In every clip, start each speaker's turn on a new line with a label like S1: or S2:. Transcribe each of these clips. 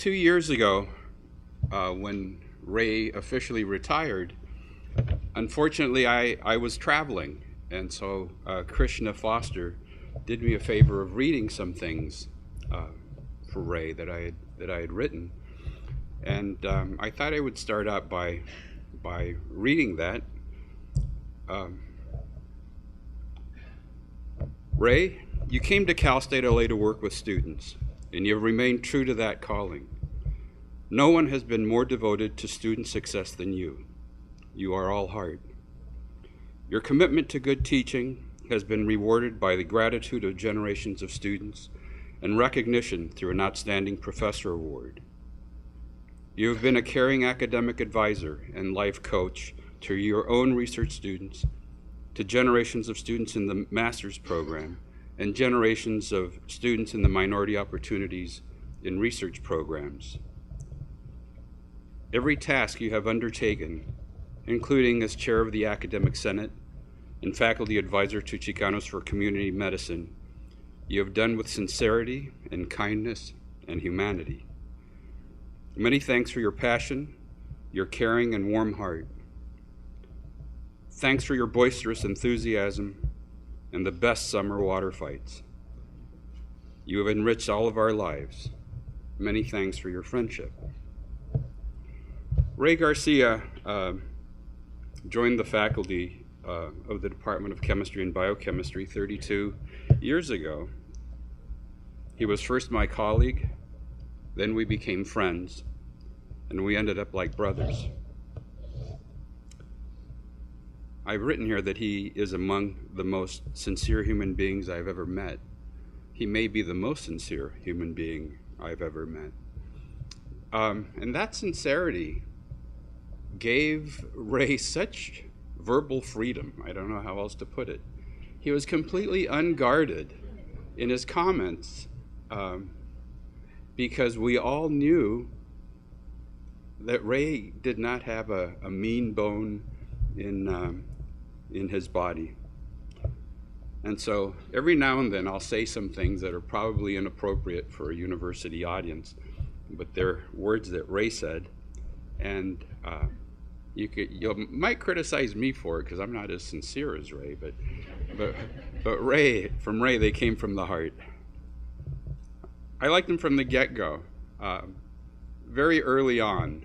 S1: 2 years ago, when Ray officially retired, unfortunately I was traveling, and so Krishna Foster did me a favor of reading some things for Ray that I had written, and I thought I would start out by reading that. Ray, you came to Cal State LA to work with students, and you have remained true to that calling. No one has been more devoted to student success than you. You are all heart. Your commitment to good teaching has been rewarded by the gratitude of generations of students and recognition through an Outstanding Professor Award. You have been a caring academic advisor and life coach to your own research students, to generations of students in the master's program, and generations of students in the minority opportunities in research programs. Every task you have undertaken, including as chair of the Academic Senate and faculty advisor to Chicanos for Community Medicine, you have done with sincerity and kindness and humanity. Many thanks for your passion, your caring and warm heart. Thanks for your boisterous enthusiasm and the best summer water fights. You have enriched all of our lives. Many thanks for your friendship. Ray Garcia joined the faculty of the Department of Chemistry and Biochemistry 32 years ago. He was first my colleague, then we became friends, and we ended up like brothers. I've written here that he is among the most sincere human beings I've ever met. He may be the most sincere human being I've ever met. And that sincerity gave Ray such verbal freedom. I don't know how else to put it. He was completely unguarded in his comments because we all knew that Ray did not have a mean bone in his body. And so every now and then I'll say some things that are probably inappropriate for a university audience, but they're words that Ray said, and you might criticize me for it because I'm not as sincere as Ray, but from Ray they came from the heart. I liked him from the get-go. Very early on,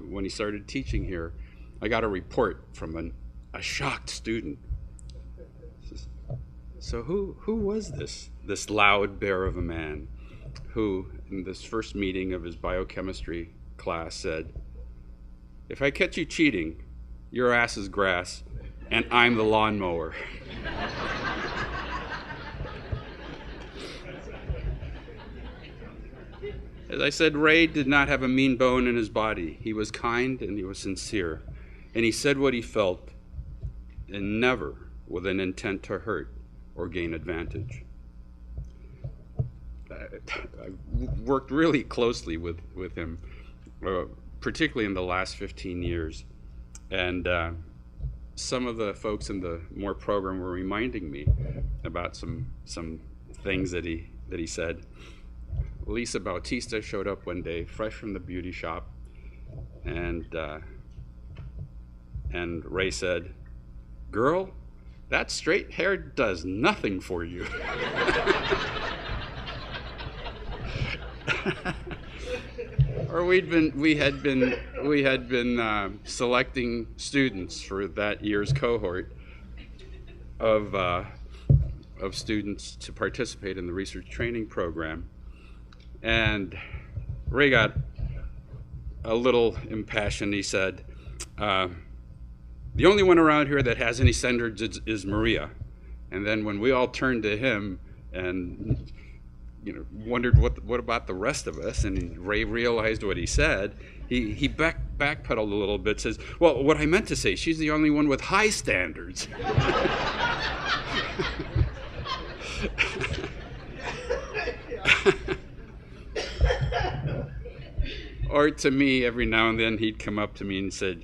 S1: when he started teaching here, I got a report from a shocked student. So who was this loud bear of a man who, in this first meeting of his biochemistry class, said, "If I catch you cheating, your ass is grass, and I'm the lawnmower." As I said, Ray did not have a mean bone in his body. He was kind and he was sincere. And he said what he felt, and never with an intent to hurt or gain advantage. I've worked really closely with him, particularly in the last 15 years. And some of the folks in the Moore program were reminding me about some things that he said. Lisa Bautista showed up one day, fresh from the beauty shop, and Ray said, "Girl, that straight hair does nothing for you." Or we had been selecting students for that year's cohort of students to participate in the research training program. And Ray got a little impassioned. He said, "The only one around here that has any standards is Maria." And then when we all turned to him and wondered what about the rest of us, and Ray realized what he said, he backpedaled a little bit, says, "Well, what I meant to say, she's the only one with high standards." Or to me, every now and then he'd come up to me and said,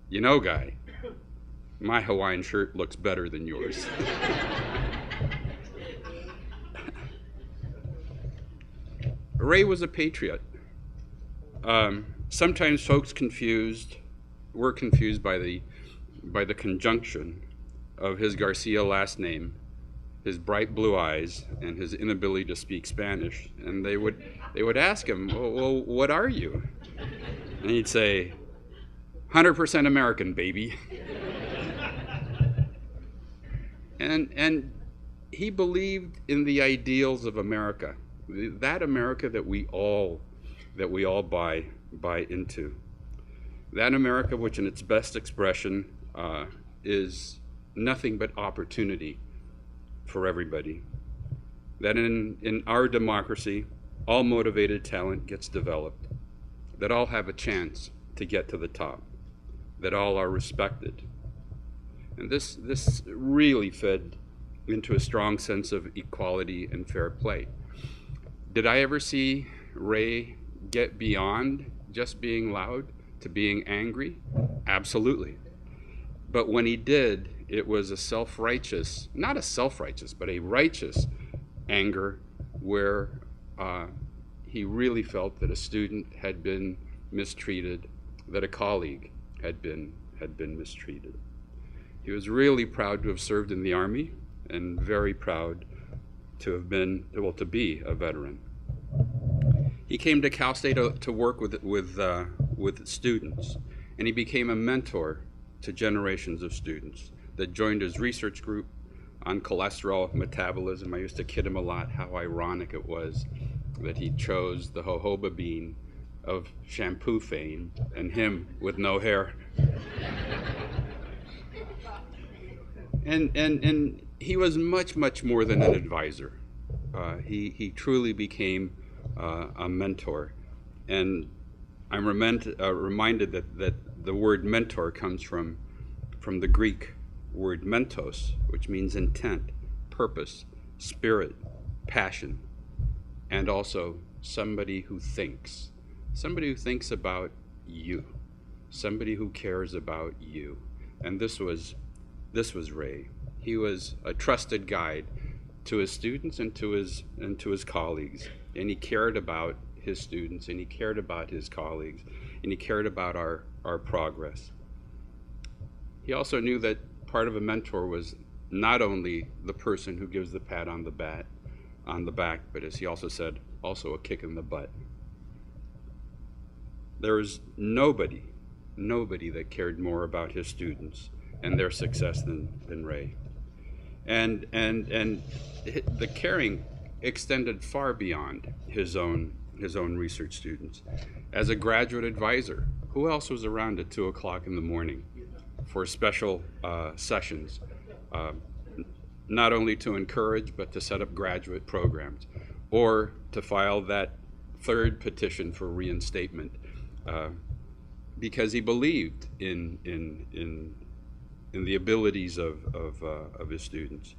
S1: "You know, guy, my Hawaiian shirt looks better than yours." Ray was a patriot. Sometimes folks were confused by the conjunction of his Garcia last name, his bright blue eyes, and his inability to speak Spanish. And they would ask him, well, what are you? And he'd say, 100% American, baby. And he believed in the ideals of America, that America that we all buy into. That America which in its best expression is nothing but opportunity for everybody. That in our democracy, all motivated talent gets developed. That all have a chance to get to the top. That all are respected. And this really fed into a strong sense of equality and fair play. Did I ever see Ray get beyond just being loud to being angry? Absolutely. But when he did, it was not a self-righteous, but a righteous anger where he really felt that a student had been mistreated, that a colleague had been mistreated. He was really proud to have served in the Army and very proud to be a veteran. He came to Cal State to work with students, and he became a mentor to generations of students that joined his research group on cholesterol metabolism. I used to kid him a lot how ironic it was that he chose the jojoba bean of shampoo fame and him with no hair. And he was much more than an advisor. He truly became a mentor. And I'm reminded that the word mentor comes from the Greek word mentos, which means intent, purpose, spirit, passion, and also somebody who thinks about you, somebody who cares about you. And this was Ray. He was a trusted guide to his students and to his colleagues, and he cared about his students, and he cared about his colleagues, and he cared about our progress. He also knew that part of a mentor was not only the person who gives the pat on the back, but as he also said, also a kick in the butt. There was nobody that cared more about his students and their success than Ray. And the caring extended far beyond his own research students. As a graduate advisor, who else was around at 2 o'clock in the morning for special sessions, not only to encourage but to set up graduate programs, or to file that third petition for reinstatement, because he believed in the abilities of his students.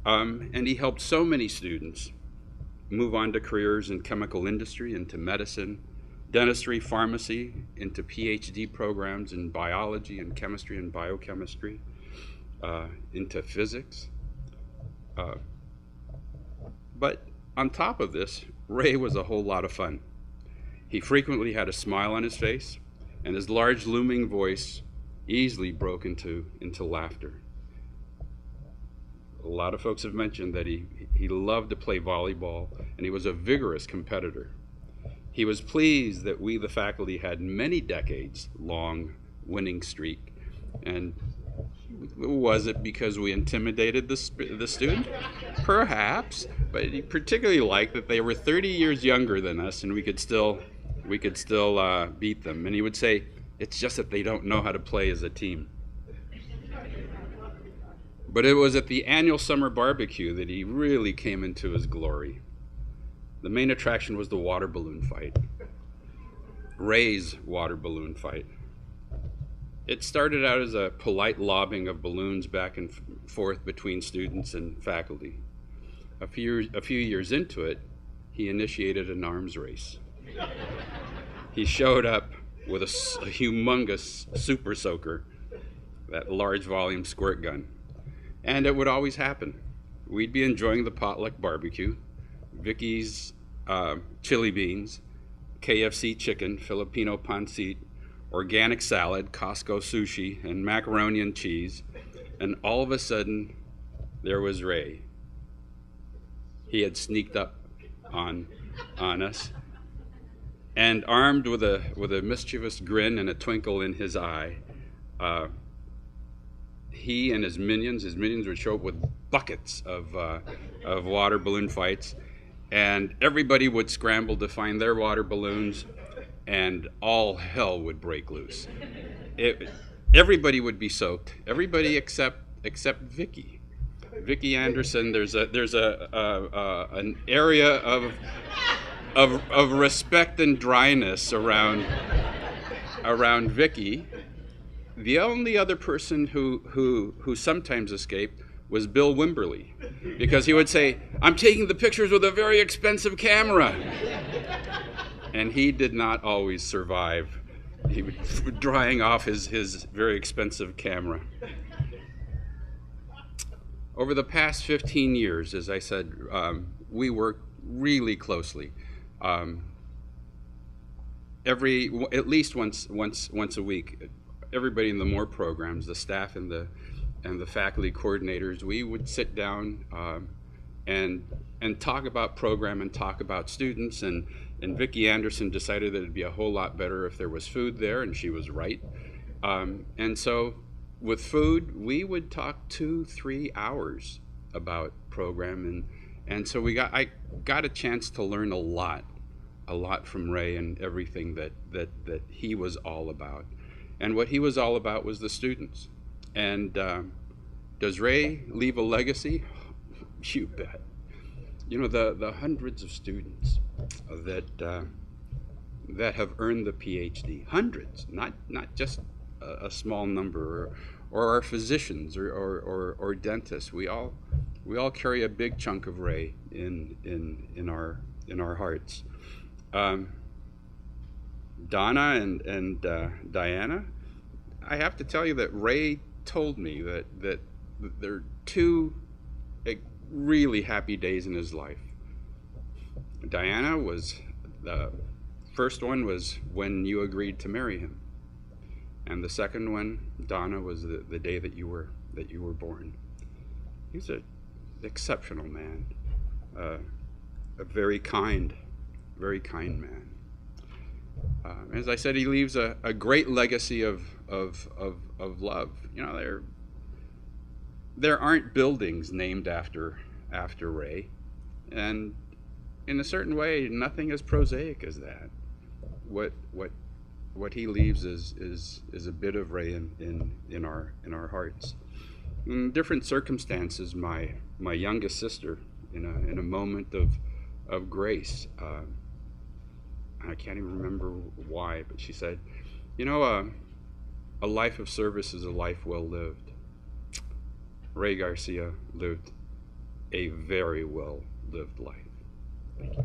S1: And he helped so many students move on to careers in chemical industry, into medicine, dentistry, pharmacy, into PhD programs in biology and chemistry and biochemistry, into physics. But on top of this, Ray was a whole lot of fun. He frequently had a smile on his face, and his large looming voice easily broke into laughter. A lot of folks have mentioned that he loved to play volleyball, and he was a vigorous competitor. He was pleased that we, the faculty, had many decades long winning streak. And was it because we intimidated the student? Perhaps, but he particularly liked that they were 30 years younger than us, and we could still beat them. And he would say, it's just that they don't know how to play as a team. But it was at the annual summer barbecue that he really came into his glory. The main attraction was the water balloon fight. Ray's water balloon fight. It started out as a polite lobbing of balloons back and forth between students and faculty. A few years into it, he initiated an arms race. He showed up with a humongous super soaker, that large volume squirt gun. And it would always happen. We'd be enjoying the potluck barbecue, Vicky's chili beans, KFC chicken, Filipino pancit, organic salad, Costco sushi, and macaroni and cheese. And all of a sudden, there was Ray. He had sneaked up on us, and armed with a mischievous grin and a twinkle in his eye, he and his minions would show up with buckets of water balloon fights, and everybody would scramble to find their water balloons, and all hell would break loose. Everybody would be soaked. Everybody except Vicky. Vicky Anderson. There's an area of respect and dryness around Vicky. The only other person who sometimes escaped was Bill Wimberly, because he would say, "I'm taking the pictures with a very expensive camera." And he did not always survive. He was drying off his very expensive camera. Over the past 15 years, as I said, we work really closely. At least once a week, everybody in the MORE programs, the staff and the faculty coordinators, we would sit down and talk about program and talk about students. And Vicki Anderson decided that it'd be a whole lot better if there was food there, and she was right. And so with food, we would talk 2-3 hours about program, and so I got a chance to learn a lot from Ray and everything that he was all about. And what he was all about was the students. And does Ray leave a legacy? You bet. You know, the hundreds of students that have earned the PhD, hundreds, not just a small number, or our physicians or dentists. We all carry a big chunk of Ray in our hearts. Donna and Diana, I have to tell you that Ray told me that there are 2 really happy days in his life. Diana was, the first one was when you agreed to marry him, and the second one, Donna, was the day that you were born. He's an exceptional man, a very kind man. As I said, he leaves a great legacy of love. You know, there aren't buildings named after Ray, and in a certain way, nothing as prosaic as that. What he leaves is a bit of Ray in our hearts. In different circumstances, my youngest sister, in a moment of grace, I can't even remember why, but she said, "You know, a life of service is a life well lived." Ray Garcia lived a very well lived life. Thank you.